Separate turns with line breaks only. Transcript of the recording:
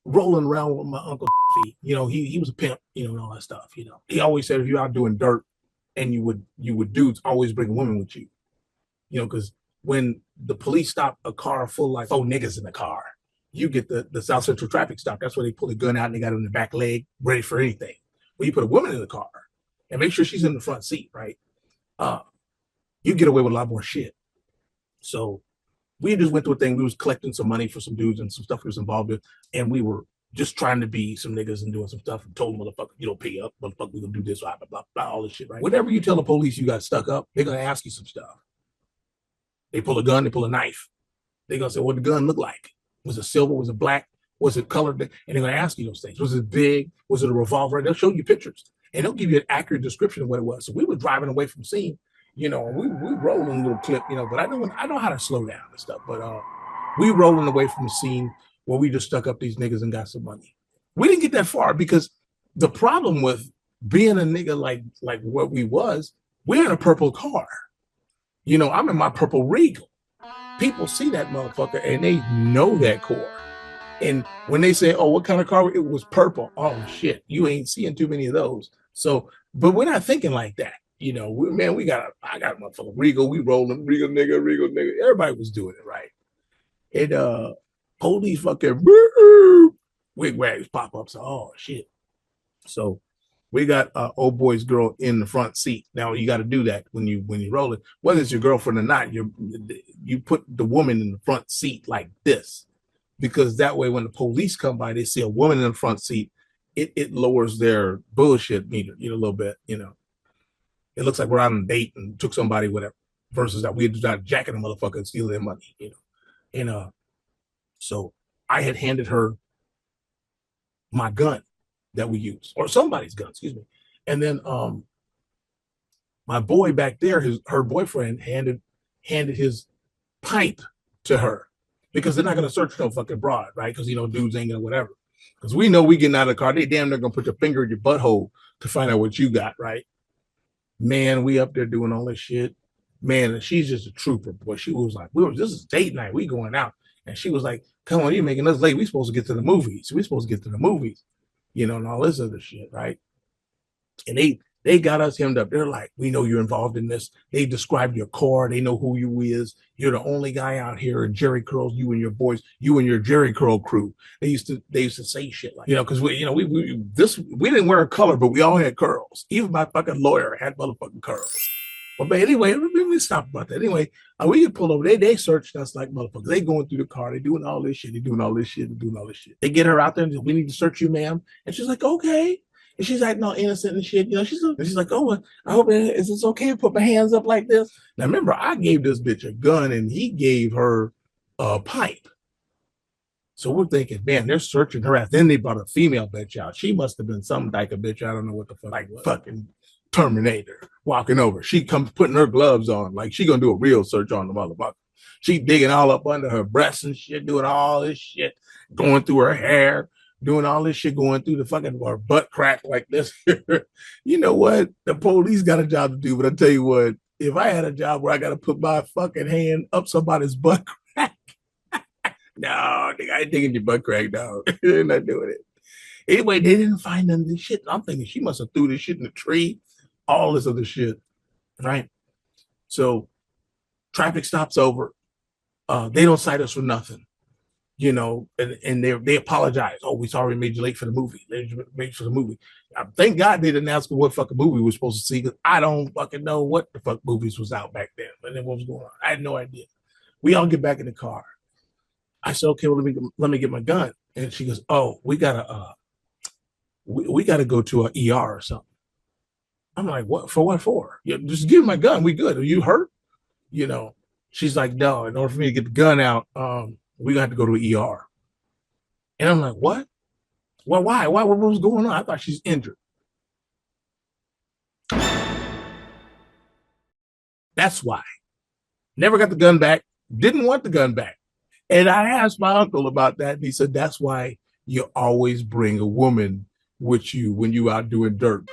rolling around with my uncle. He was a pimp, and all that stuff. He always said if you're out doing dirt, and you would dudes always bring a woman with you. Because when the police stop a car full like 4 niggas in the car, you get the South Central traffic stop. That's where they pull a gun out and they got it in the back leg, ready for anything. When you put a woman in the car and make sure she's in the front seat, right? You get away with a lot more shit. So we just went through a thing. We was collecting some money for some dudes and some stuff we was involved with, and we were just trying to be some niggas and doing some stuff and told them, motherfucker, you don't pay up, motherfucker, we gonna do this, blah, blah, blah, blah, all this shit, right? Whenever you tell the police you got stuck up, they're gonna ask you some stuff. They pull a gun, they pull a knife. They're gonna say, what the gun look like? Was it silver? Was it black? Was it colored? And they're gonna ask you those things. Was it big? Was it a revolver? They'll show you pictures and they'll give you an accurate description of what it was. So we were driving away from the scene, we rolling a little clip, but I know how to slow down and stuff. But we rolling away from the scene where we just stuck up these niggas and got some money. We didn't get that far because the problem with being a nigga like what we was, we're in a purple car. I'm in my purple Regal. People see that motherfucker and they know that core. And when they say, oh, what kind of car? It was purple. Oh, shit. You ain't seeing too many of those. So, but we're not thinking like that. I got a motherfucking Regal. We rolling, Regal nigga. Everybody was doing it, right? And police fucking wig wags pop up. So, oh, shit. So we got old boy's girl in the front seat. Now you got to do that when you roll it. Whether it's your girlfriend or not, you put the woman in the front seat like this, because that way when the police come by, they see a woman in the front seat. It lowers their bullshit meter, a little bit. It looks like we're out on a date and took somebody, whatever. Versus that we just jacking a motherfucker and stealing their money, And so I had handed her my gun that we use, or somebody's gun, excuse me. And then my boy back there, her boyfriend handed his pipe to her, because they're not gonna search no fucking broad, right? Because dudes ain't gonna whatever. Because we know we getting out of the car, they damn near gonna put their finger in your butthole to find out what you got, right? Man, we up there doing all this shit. Man, and she's just a trooper, boy. She was like, this is date night, we going out. And she was like, come on, you're making us late. We supposed to get to the movies. And all this other shit, right? And they got us hemmed up. They're like, we know you're involved in this. They described your car. They know who you is. You're the only guy out here in Jerry curls. You and your boys. You and your Jerry curl crew. They used to say shit like, because we didn't wear a color, but we all had curls. Even my fucking lawyer had motherfucking curls. But anyway, let me stop about that. Anyway, we get pulled over. They searched us like motherfuckers. They going through the car. They doing all this shit. They get her out there and say, we need to search you, ma'am. And she's like, okay. And she's like, no, innocent and shit. She's like, oh, I hope it's okay to put my hands up like this. Now, remember, I gave this bitch a gun and he gave her a pipe. So we're thinking, man, they're searching her ass. Then they brought a female bitch out. She must have been some type of bitch. I don't know what the fuck. Like fucking Terminator walking over. She comes putting her gloves on. Like she gonna do a real search on the motherfucker. She digging all up under her breasts and shit, doing all this shit, going through her hair, doing all this shit, going through the fucking her butt crack like this. You know what? The police got a job to do, but I tell you what, if I had a job where I got to put my fucking hand up somebody's butt crack, no, I ain't digging your butt crack, no. They're not doing it. Anyway, they didn't find none of this shit. I'm thinking she must have threw this shit in the tree, all this other shit, right? So traffic stops over. They don't cite us for nothing. And they apologize. Oh, we sorry we made you late for the movie. Thank God they didn't ask me what fucking movie we were supposed to see, because I don't fucking know what the fuck movies was out back then. And then what was going on? I had no idea. We all get back in the car. I said, okay, well, let me get my gun. And she goes, oh, we gotta go to an ER or something. I'm like, what? For what for? Yeah, just give me my gun. We good. Are you hurt? She's like, no, in order for me to get the gun out, we got to go to an ER. And I'm like, what? Well, why? What was going on? I thought she's injured. That's why. Never got the gun back. Didn't want the gun back. And I asked my uncle about that, and he said, that's why you always bring a woman with you when you out doing dirt.